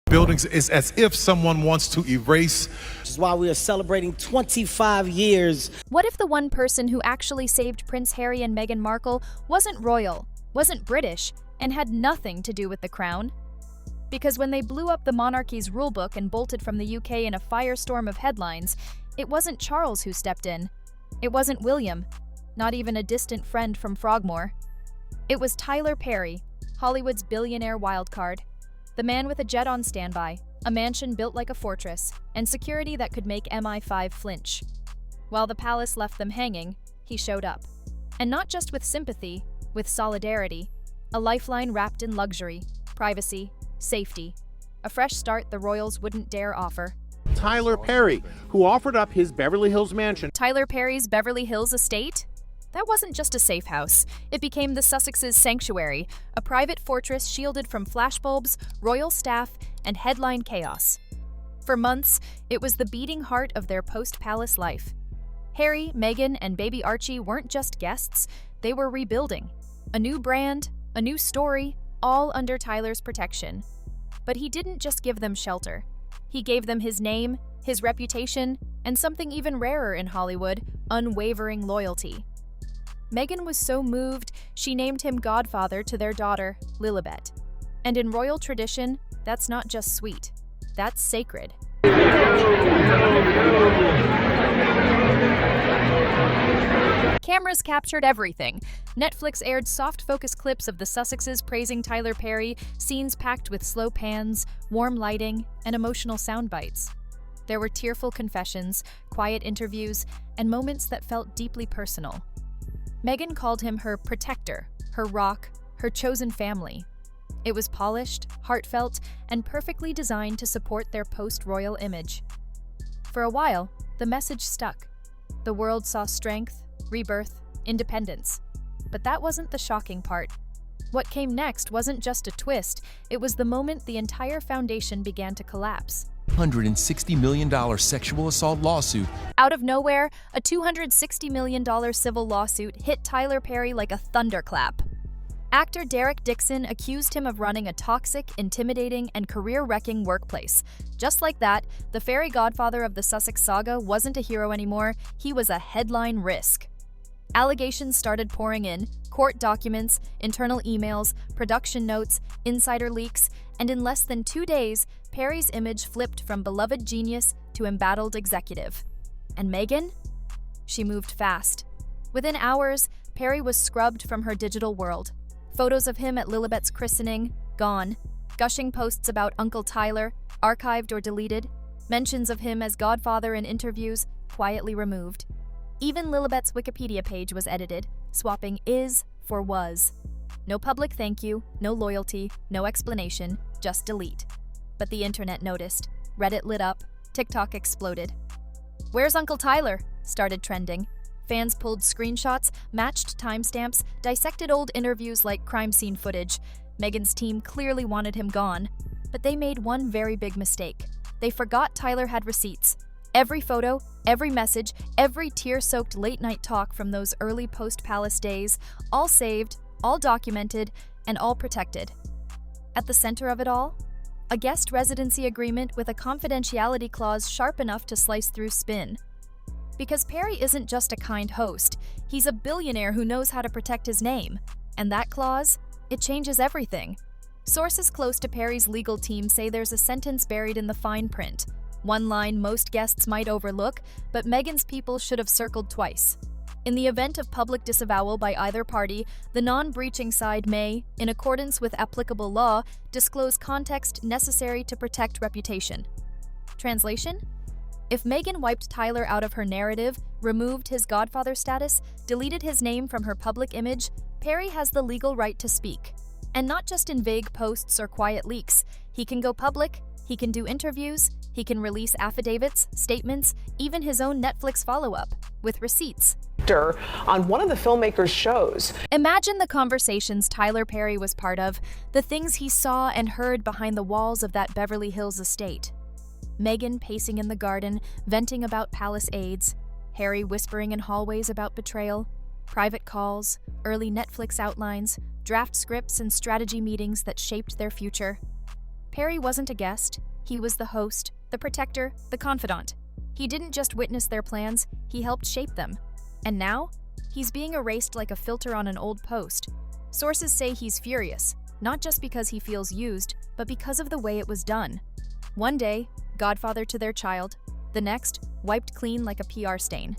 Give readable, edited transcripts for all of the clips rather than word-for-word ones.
buildings. It's as if someone wants to erase. Which is why we are celebrating 25 years. What if the one person who actually saved Prince Harry and Meghan Markle wasn't royal, wasn't British, and had nothing to do with the crown? Because when they blew up the monarchy's rulebook and bolted from the UK in a firestorm of headlines, it wasn't Charles who stepped in. It wasn't William, not even a distant friend from Frogmore. It was Tyler Perry, Hollywood's billionaire wildcard. The man with a jet on standby, a mansion built like a fortress, and security that could make MI5 flinch. While the palace left them hanging, he showed up. And not just with sympathy, with solidarity. A lifeline wrapped in luxury, privacy, safety. A fresh start the royals wouldn't dare offer. Tyler Perry, who offered up his Beverly Hills mansion. Tyler Perry's Beverly Hills estate? That wasn't just a safe house. It became the Sussexes Sanctuary, a private fortress shielded from flashbulbs, royal staff, and headline chaos. For months, it was the beating heart of their post-palace life. Harry, Meghan, and baby Archie weren't just guests, they were rebuilding. A new brand, a new story, all under Tyler's protection. But he didn't just give them shelter. He gave them his name, his reputation, and something even rarer in Hollywood, unwavering loyalty. Meghan was so moved, she named him godfather to their daughter, Lilibet. And in royal tradition, that's not just sweet, that's sacred. Cameras captured everything. Netflix aired soft focus clips of the Sussexes praising Tyler Perry, scenes packed with slow pans, warm lighting, and emotional sound bites. There were tearful confessions, quiet interviews, and moments that felt deeply personal. Meghan called him her protector, her rock, her chosen family. It was polished, heartfelt, and perfectly designed to support their post-royal image. For a while, the message stuck. The world saw strength, rebirth, independence. But that wasn't the shocking part. What came next wasn't just a twist, it was the moment the entire foundation began to collapse. $160 million sexual assault lawsuit. Out of nowhere, a $260 million civil lawsuit hit Tyler Perry like a thunderclap. Actor Derek Dixon accused him of running a toxic, intimidating, and career-wrecking workplace. Just like that, the fairy godfather of the Sussex saga wasn't a hero anymore, he was a headline risk. Allegations started pouring in, court documents, internal emails, production notes, insider leaks, and in less than 2 days, Perry's image flipped from beloved genius to embattled executive. And Meghan? She moved fast. Within hours, Perry was scrubbed from her digital world. Photos of him at Lilibet's christening, gone. Gushing posts about Uncle Tyler, archived or deleted. Mentions of him as godfather in interviews, quietly removed. Even Lilibet's Wikipedia page was edited, swapping is for was. No public thank you, no loyalty, no explanation, just delete. But the internet noticed. Reddit lit up. TikTok exploded. "Where's Uncle Tyler?" started trending. Fans pulled screenshots, matched timestamps, dissected old interviews like crime scene footage. Meghan's team clearly wanted him gone. But they made one very big mistake. They forgot Tyler had receipts. Every photo, every message, every tear-soaked late-night talk from those early post-palace days, all saved, all documented, and all protected. At the center of it all, a guest residency agreement with a confidentiality clause sharp enough to slice through spin. Because Perry isn't just a kind host, he's a billionaire who knows how to protect his name. And that clause, it changes everything. Sources close to Perry's legal team say there's a sentence buried in the fine print. One line most guests might overlook, but Meghan's people should have circled twice. In the event of public disavowal by either party, the non-breaching side may, in accordance with applicable law, disclose context necessary to protect reputation. Translation? If Meghan wiped Tyler out of her narrative, removed his godfather status, deleted his name from her public image, Perry has the legal right to speak. And not just in vague posts or quiet leaks. He can go public, he can do interviews, he can release affidavits, statements, even his own Netflix follow-up, with receipts. On one of the filmmaker's shows. Imagine the conversations Tyler Perry was part of, the things he saw and heard behind the walls of that Beverly Hills estate. Meghan pacing in the garden, venting about palace aides, Harry whispering in hallways about betrayal, private calls, early Netflix outlines, draft scripts and strategy meetings that shaped their future. Perry wasn't a guest. He was the host, the protector, the confidant. He didn't just witness their plans, he helped shape them. And now, he's being erased like a filter on an old post. Sources say he's furious, not just because he feels used, but because of the way it was done. One day, godfather to their child, the next, wiped clean like a PR stain.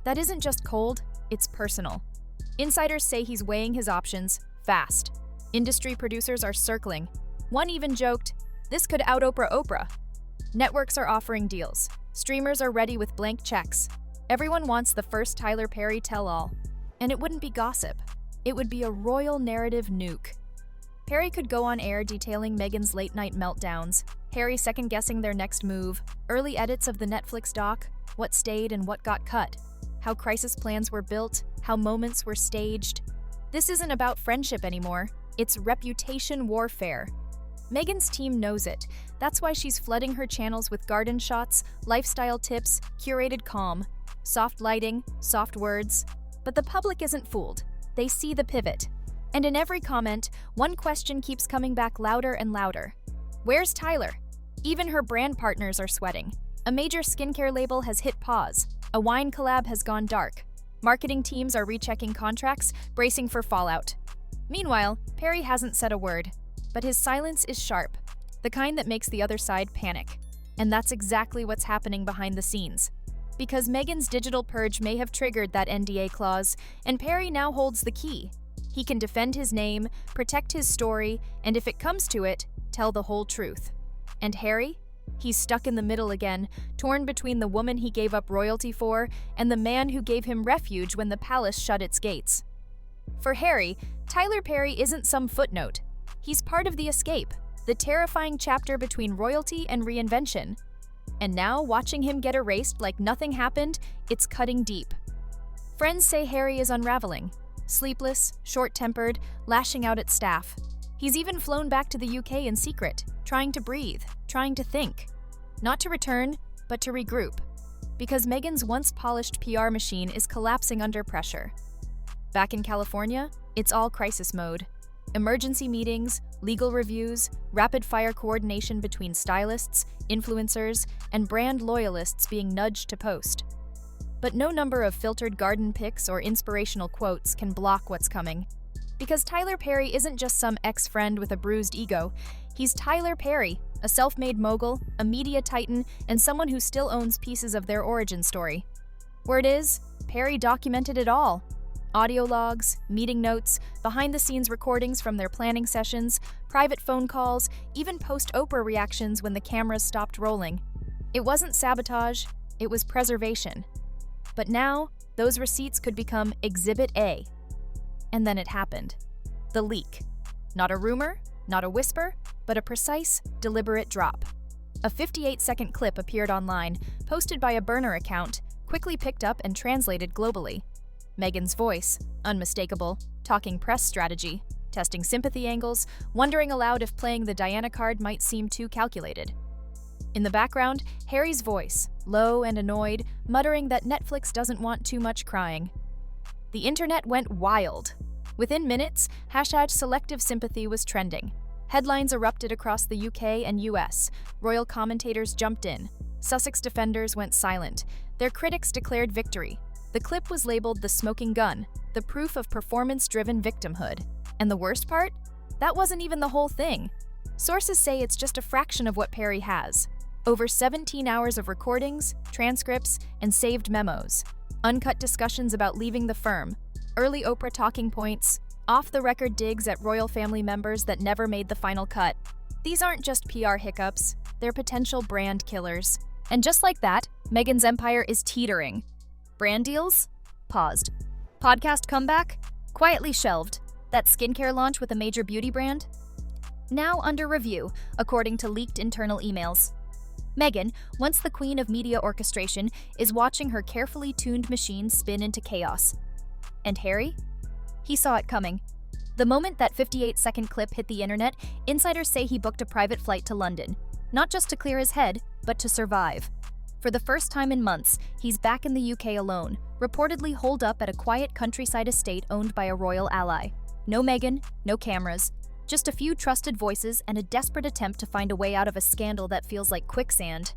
That isn't just cold, it's personal. Insiders say he's weighing his options, fast. Industry producers are circling. One even joked, "This could out-Oprah Oprah." Networks are offering deals. Streamers are ready with blank checks. Everyone wants the first Tyler Perry tell-all. And it wouldn't be gossip. It would be a royal narrative nuke. Perry could go on air detailing Meghan's late-night meltdowns, Harry second-guessing their next move, early edits of the Netflix doc, what stayed and what got cut, how crisis plans were built, how moments were staged. This isn't about friendship anymore. It's reputation warfare. Meghan's team knows it. That's why she's flooding her channels with garden shots, lifestyle tips, curated calm, soft lighting, soft words. But the public isn't fooled. They see the pivot. And in every comment, one question keeps coming back louder and louder. Where's Tyler? Even her brand partners are sweating. A major skincare label has hit pause. A wine collab has gone dark. Marketing teams are rechecking contracts, bracing for fallout. Meanwhile, Perry hasn't said a word. But his silence is sharp, the kind that makes the other side panic. And that's exactly what's happening behind the scenes. Because Meghan's digital purge may have triggered that NDA clause, and Perry now holds the key. He can defend his name, protect his story, and if it comes to it, tell the whole truth. And Harry? He's stuck in the middle again, torn between the woman he gave up royalty for and the man who gave him refuge when the palace shut its gates. For Harry, Tyler Perry isn't some footnote. He's part of the escape, the terrifying chapter between royalty and reinvention. And now, watching him get erased like nothing happened, it's cutting deep. Friends say Harry is unraveling. Sleepless, short-tempered, lashing out at staff. He's even flown back to the UK in secret, trying to breathe, trying to think. Not to return, but to regroup. Because Meghan's once polished PR machine is collapsing under pressure. Back in California, it's all crisis mode. Emergency meetings, legal reviews, rapid-fire coordination between stylists, influencers, and brand loyalists being nudged to post. But no number of filtered garden pics or inspirational quotes can block what's coming. Because Tyler Perry isn't just some ex-friend with a bruised ego. He's Tyler Perry, a self-made mogul, a media titan, and someone who still owns pieces of their origin story. Word is, Perry documented it all. Audio logs, meeting notes, behind-the-scenes recordings from their planning sessions, private phone calls, even post-Oprah reactions when the cameras stopped rolling. It wasn't sabotage, it was preservation. But now, those receipts could become Exhibit A. And then it happened. The leak. Not a rumor, not a whisper, but a precise, deliberate drop. A 58-second clip appeared online, posted by a burner account, quickly picked up and translated globally. Meghan's voice, unmistakable, talking press strategy, testing sympathy angles, wondering aloud if playing the Diana card might seem too calculated. In the background, Harry's voice, low and annoyed, muttering that Netflix doesn't want too much crying. The internet went wild. Within minutes, #selective sympathy was trending. Headlines erupted across the UK and US. Royal commentators jumped in. Sussex defenders went silent. Their critics declared victory. The clip was labeled the smoking gun, the proof of performance-driven victimhood. And the worst part? That wasn't even the whole thing. Sources say it's just a fraction of what Perry has. Over 17 hours of recordings, transcripts, and saved memos. Uncut discussions about leaving the firm. Early Oprah talking points. Off-the-record digs at royal family members that never made the final cut. These aren't just PR hiccups. They're potential brand killers. And just like that, Meghan's empire is teetering. Brand deals? Paused. Podcast comeback? Quietly shelved. That skincare launch with a major beauty brand? Now under review, according to leaked internal emails. Meghan, once the queen of media orchestration, is watching her carefully tuned machine spin into chaos. And Harry? He saw it coming. The moment that 58-second clip hit the internet, insiders say he booked a private flight to London, not just to clear his head, but to survive. For the first time in months, he's back in the UK alone, reportedly holed up at a quiet countryside estate owned by a royal ally. No Meghan, no cameras, Just a few trusted voices and a desperate attempt to find a way out of a scandal that feels like quicksand.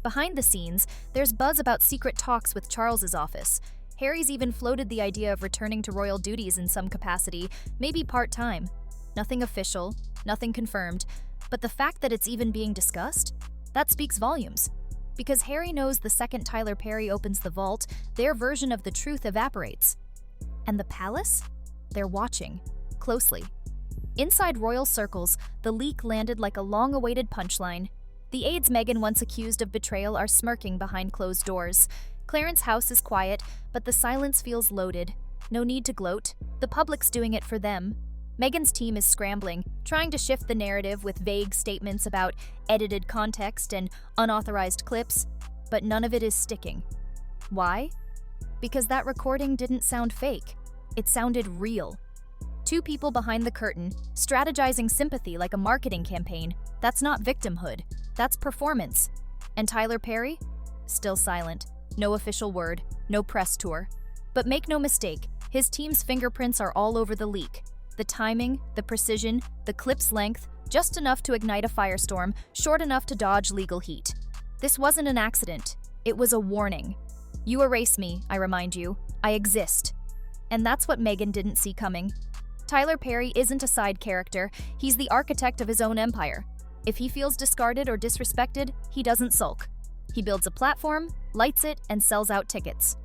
Behind the scenes, there's buzz about secret talks with Charles's office. Harry's even floated the idea of returning to royal duties in some capacity, maybe part-time. Nothing official, nothing confirmed, but the fact that it's even being discussed? That speaks volumes. Because Harry knows the second Tyler Perry opens the vault, their version of the truth evaporates. And the palace? They're watching, closely. Inside royal circles, the leak landed like a long-awaited punchline. The aides Meghan once accused of betrayal are smirking behind closed doors. Clarence's house is quiet, but the silence feels loaded. No need to gloat. The public's doing it for them. Meghan's team is scrambling, trying to shift the narrative with vague statements about edited context and unauthorized clips, but none of it is sticking. Why? Because that recording didn't sound fake. It sounded real. Two people behind the curtain, strategizing sympathy like a marketing campaign. That's not victimhood. That's performance. And Tyler Perry? Still silent. No official word. No press tour. But make no mistake, his team's fingerprints are all over the leak. The timing, the precision, the clip's length, just enough to ignite a firestorm, short enough to dodge legal heat. This wasn't an accident. It was a warning. You erase me, I remind you. I exist. And that's what Meghan didn't see coming. Tyler Perry isn't a side character. He's the architect of his own empire. If he feels discarded or disrespected, he doesn't sulk. He builds a platform, lights it, and sells out tickets.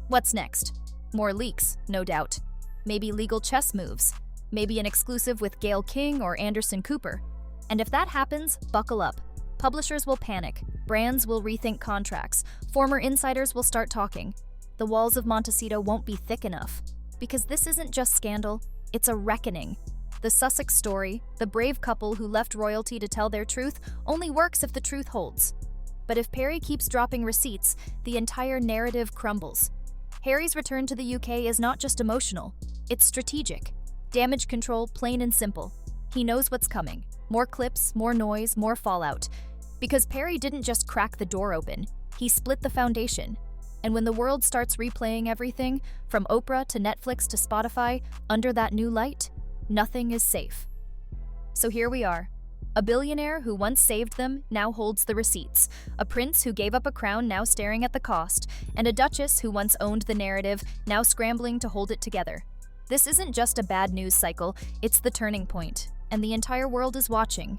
What's next? More leaks, no doubt. Maybe legal chess moves. Maybe an exclusive with Gayle King or Anderson Cooper. And if that happens, buckle up. Publishers will panic. Brands will rethink contracts. Former insiders will start talking. The walls of Montecito won't be thick enough. Because this isn't just scandal, it's a reckoning. The Sussex story, the brave couple who left royalty to tell their truth, only works if the truth holds. But if Perry keeps dropping receipts, the entire narrative crumbles. Harry's return to the UK is not just emotional, it's strategic. Damage control, plain and simple. He knows what's coming. More clips, more noise, more fallout. Because Perry didn't just crack the door open, he split the foundation. And when the world starts replaying everything, from Oprah to Netflix to Spotify, under that new light, nothing is safe. So here we are. A billionaire who once saved them now holds the receipts. A prince who gave up a crown now staring at the cost. And a duchess who once owned the narrative now scrambling to hold it together. This isn't just a bad news cycle, it's the turning point. And the entire world is watching,